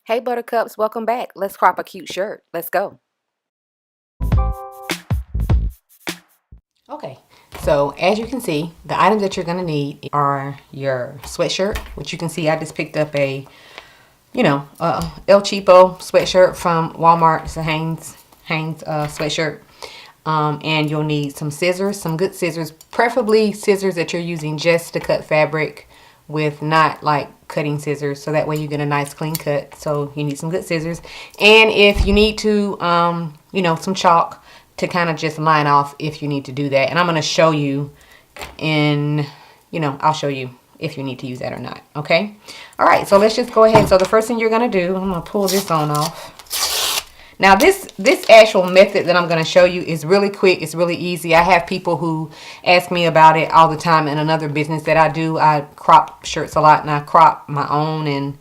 Hey Buttercups, welcome back. Let's crop a cute shirt. Let's go. Okay, so as you can see, the items that you're gonna need are your sweatshirt, which you can see I just picked up a, El Cheapo sweatshirt from Walmart. It's a Hanes sweatshirt. And you'll need some scissors, some good scissors, preferably scissors that you're using just to cut fabric with not like cutting scissors, so that way you get a nice clean cut. So you need some good scissors, and if you need to some chalk to kind of just line off if you need to do that. And I'm going to show you I'll show you if you need to use that or not. Okay, all right, so let's just go ahead. So the first thing you're going to do, I'm going to pull this on off. Now this actual method that I'm going to show you is really quick. It's really easy. I have people who ask me about it all the time in another business that I do. I crop shirts a lot, and I crop my own. And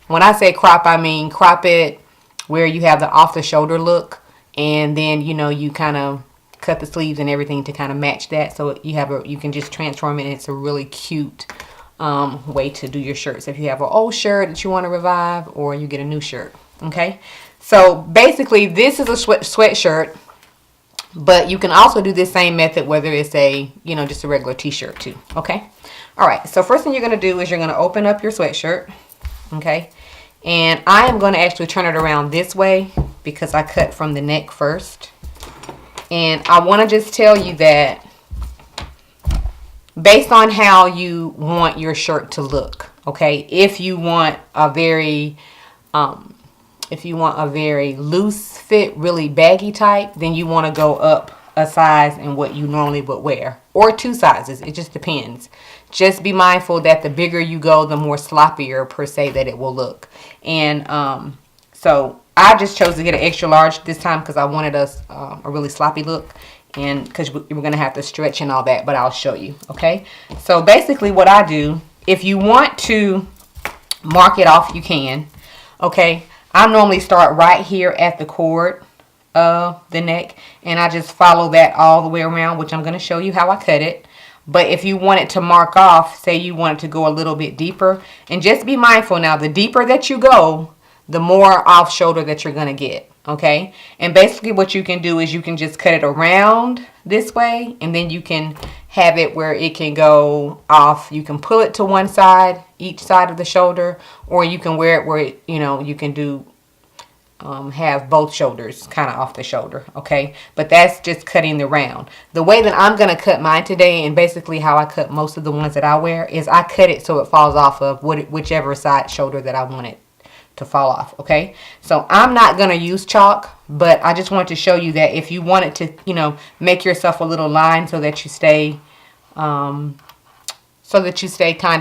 when I say crop, I mean crop it where you have the off the shoulder look, and then you kind of cut the sleeves and everything to kind of match that. So you can just transform it, and it's a really cute way to do your shirts if you have an old shirt that you want to revive, or you get a new shirt. Okay, so basically this is a sweatshirt, but you can also do this same method whether it's a just a regular t-shirt too. Okay, all right, so first thing you're going to do is you're going to open up your sweatshirt. Okay, and I am going to actually turn it around this way because I cut from the neck first. And I want to just tell you that based on how you want your shirt to look, okay, if you want a very loose fit, really baggy type, then you want to go up a size in what you normally would wear, or 2 sizes. It just depends. Just be mindful that the bigger you go, the more sloppier per se that it will look. And so I just chose to get an extra large this time because I wanted a really sloppy look, and because we're going to have to stretch and all that, but I'll show you. Okay, so basically what I do, if you want to mark it off, you can. Okay, I normally start right here at the cord of the neck, and I just follow that all the way around, which I'm going to show you how I cut it. But if you want it to mark off, say you want it to go a little bit deeper, and just be mindful now, the deeper that you go, the more off shoulder that you're going to get. Okay, and basically what you can do is you can just cut it around this way, and then you can have it where it can go off. You can pull it to one side, each side of the shoulder, or you can wear it where it, you can do have both shoulders kind of off the shoulder. Okay, but that's just cutting the round. The way that I'm going to cut mine today, and basically how I cut most of the ones that I wear, is I cut it so it falls off of whichever side shoulder that I want it to fall off. Okay, so I'm not going to use chalk, but I just want to show you that if you wanted to make yourself a little line so that you stay kind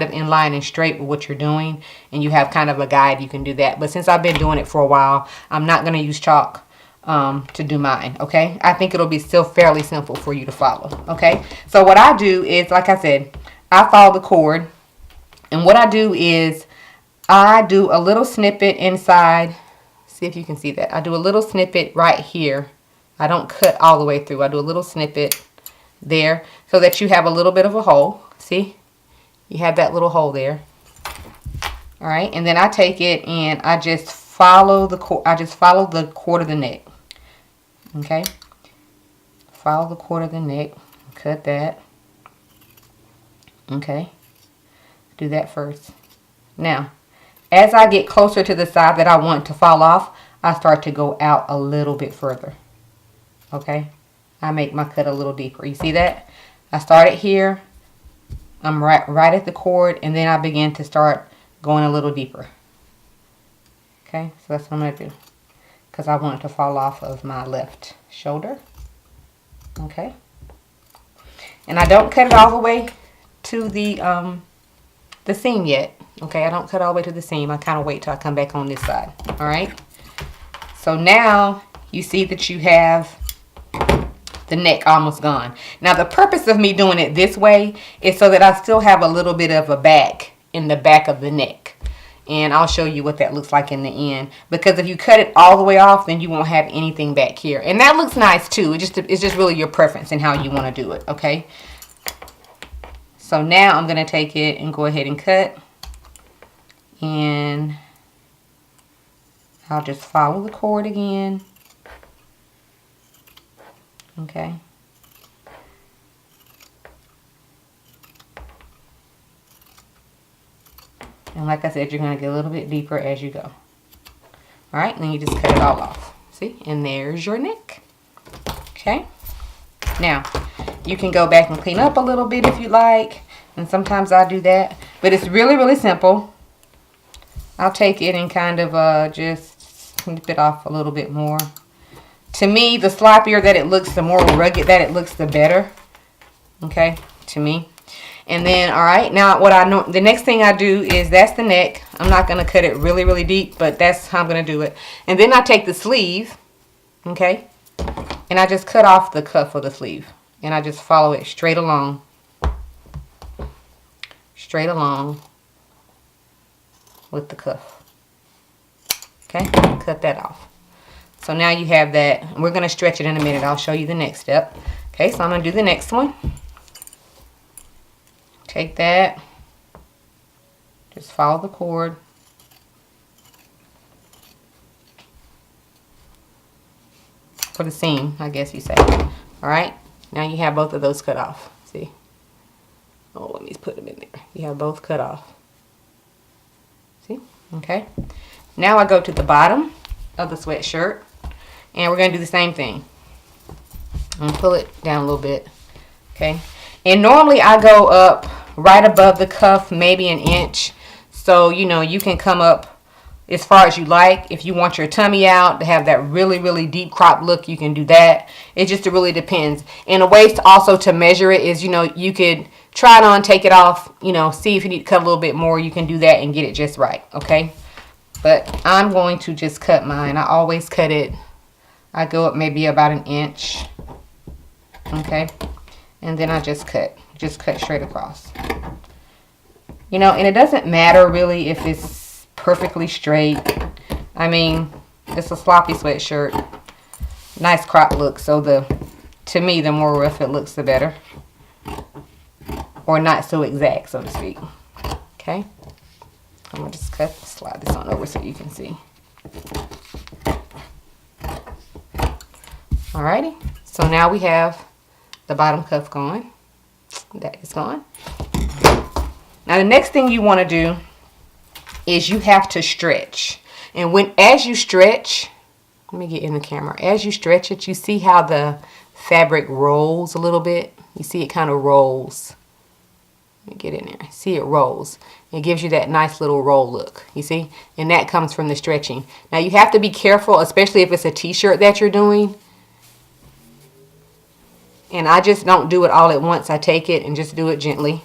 of in line and straight with what you're doing, and you have kind of a guide, you can do that. But since I've been doing it for a while, I'm not going to use chalk to do mine. Okay, I think it'll be still fairly simple for you to follow. Okay, so what I do is, like I said, I follow the cord, and what I do is I do a little snippet inside. See if you can see that. I do a little snippet right here. I don't cut all the way through. I do a little snippet there so that you have a little bit of a hole. See? You have that little hole there. All right, and then I take it and I just follow the cord. I just follow the cord of the neck. Okay? Follow the cord of the neck. Cut that. Okay? Do that first. Now, as I get closer to the side that I want to fall off, I start to go out a little bit further. Okay? I make my cut a little deeper. You see that? I started here. I'm right at the cord, and then I begin to start going a little deeper. Okay? So that's what I'm going to do, because I want it to fall off of my left shoulder. Okay? And I don't cut it all the way to the seam yet. Okay, I don't cut all the way to the seam. I kind of wait till I come back on this side. All right. So now you see that you have the neck almost gone. Now the purpose of me doing it this way is so that I still have a little bit of a back in the back of the neck. And I'll show you what that looks like in the end. Because if you cut it all the way off, then you won't have anything back here. And that looks nice too. It's just really your preference and how you want to do it. Okay. So now I'm going to take it and go ahead and cut. And I'll just follow the cord again. Okay. And like I said, you're going to get a little bit deeper as you go. Alright, and then you just cut it all off. See? And there's your neck. Okay. Now, you can go back and clean up a little bit if you like. And sometimes I do that. But it's really, really simple. I'll take it and kind of just snip it off a little bit more. To me, the sloppier that it looks, the more rugged that it looks, the better. Okay, to me. And then, all right, now what I know, the next thing I do is that's the neck. I'm not going to cut it really, really deep, but that's how I'm going to do it. And then I take the sleeve, okay, and I just cut off the cuff of the sleeve. And I just follow it straight along. Straight along with the cuff. Okay, cut that off. So now you have that. We're going to stretch it in a minute. I'll show you the next step. Okay, so I'm going to do the next one. Take that. Just follow the cord. For the seam, I guess you say. Alright, now you have both of those cut off. See? Oh, let me put them in there. You have both cut off. See? Okay. Now I go to the bottom of the sweatshirt. And we're going to do the same thing. I'm going to pull it down a little bit. Okay. And normally I go up right above the cuff, maybe an inch. So, you know, you can come up as far as you like. If you want your tummy out to have that really, really deep crop look, you can do that. It just really depends. And a way to also to measure it is, you know, you could try it on, take it off, you know, see if you need to cut a little bit more. You can do that and get it just right. Okay. But I'm going to just cut mine. I always cut it. I go up maybe about an inch. Okay. And then I just cut straight across. You know, and it doesn't matter really if it's perfectly straight. I mean, it's a sloppy sweatshirt. Nice crop look. So to me, the more rough it looks, the better. Or not so exact, so to speak. Okay. I'm going to just slide this on over so you can see. Alrighty. So now we have the bottom cuff going. That is gone. Now the next thing you want to do is you have to stretch. And as you stretch, let me get in the camera. As you stretch it, you see how the fabric rolls a little bit. You see it kind of rolls. Let me get in there. See, it rolls. It gives you that nice little roll look, you see? And that comes from the stretching. Now you have to be careful, especially if it's a t-shirt that you're doing. And I just don't do it all at once. I take it and just do it gently.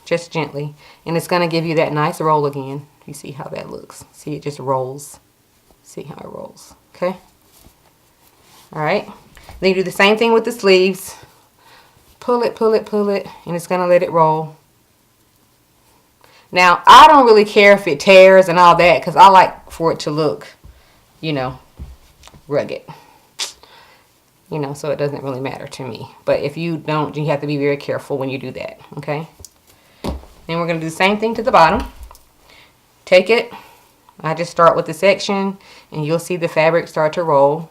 Just gently. And it's going to give you that nice roll again. You see how that looks. See, it just rolls. See how it rolls. Okay? Alright. Then you do the same thing with the sleeves. Pull it, pull it, pull it. And it's going to let it roll. Now, I don't really care if it tears and all that. Because I like for it to look, you know, rugged. You know, so it doesn't really matter to me. But if you don't, you have to be very careful when you do that. Okay? Then we're going to do the same thing to the bottom. Take it. I just start with the section. And you'll see the fabric start to roll.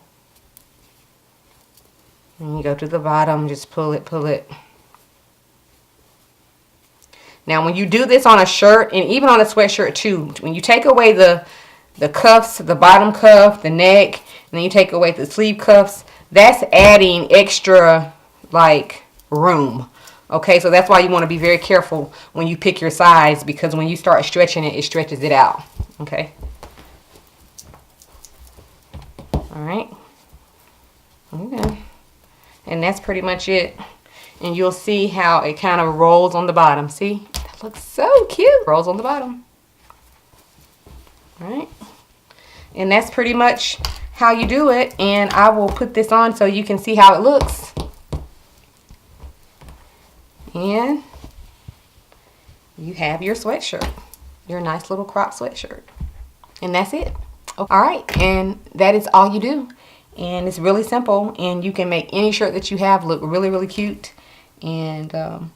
And you go to the bottom. Just pull it, pull it. Now, when you do this on a shirt, and even on a sweatshirt too, when you take away the cuffs, the bottom cuff, the neck, and then you take away the sleeve cuffs, that's adding extra, like, room. Okay, so that's why you want to be very careful when you pick your size, because when you start stretching it, it stretches it out. Okay. Alright. Okay. And that's pretty much it. And you'll see how it kind of rolls on the bottom. See? That looks so cute. Rolls on the bottom. Alright. And that's pretty much how you do it. And I will put this on so you can see how it looks. And you have your sweatshirt. Your nice little crop sweatshirt. And that's it. Alright. And that is all you do. And it's really simple. And you can make any shirt that you have look really, really cute. And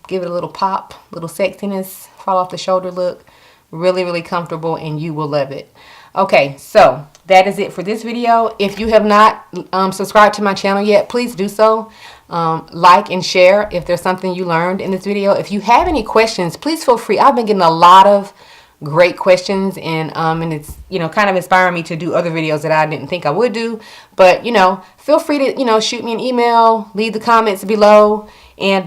give it a little pop, little sexiness, fall off the shoulder look. Really, really comfortable, and you will love it. Okay, so that is it for this video. If you have not subscribed to my channel yet, please do so. Like and share if there's something you learned in this video. If you have any questions, please feel free. I've been getting a lot of great questions, and it's, you know, kind of inspiring me to do other videos that I didn't think I would do. But, you know, feel free to, you know, shoot me an email, leave the comments below, and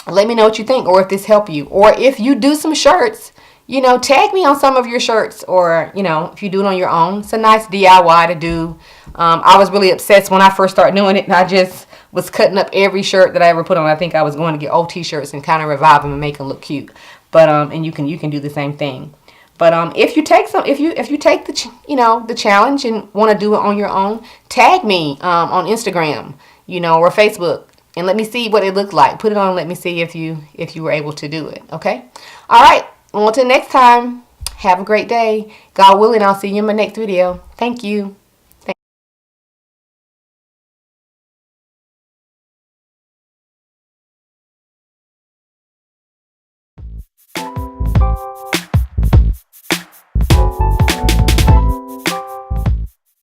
let me know what you think, or if this helped you, or if you do some shirts, you know, tag me on some of your shirts, or, you know, if you do it on your own. It's a nice DIY to do. I was really obsessed when I first started doing it, and I just was cutting up every shirt that I ever put on. I think I was going to get old t-shirts and kind of revive them and make them look cute. But and you can do the same thing. But if you take some, if you take the you know, the challenge and want to do it on your own, tag me on Instagram, you know, or Facebook, and let me see what it looked like. Put it on and let me see if you were able to do it. Okay. All right. Well, until next time, have a great day. God willing, I'll see you in my next video. Thank you.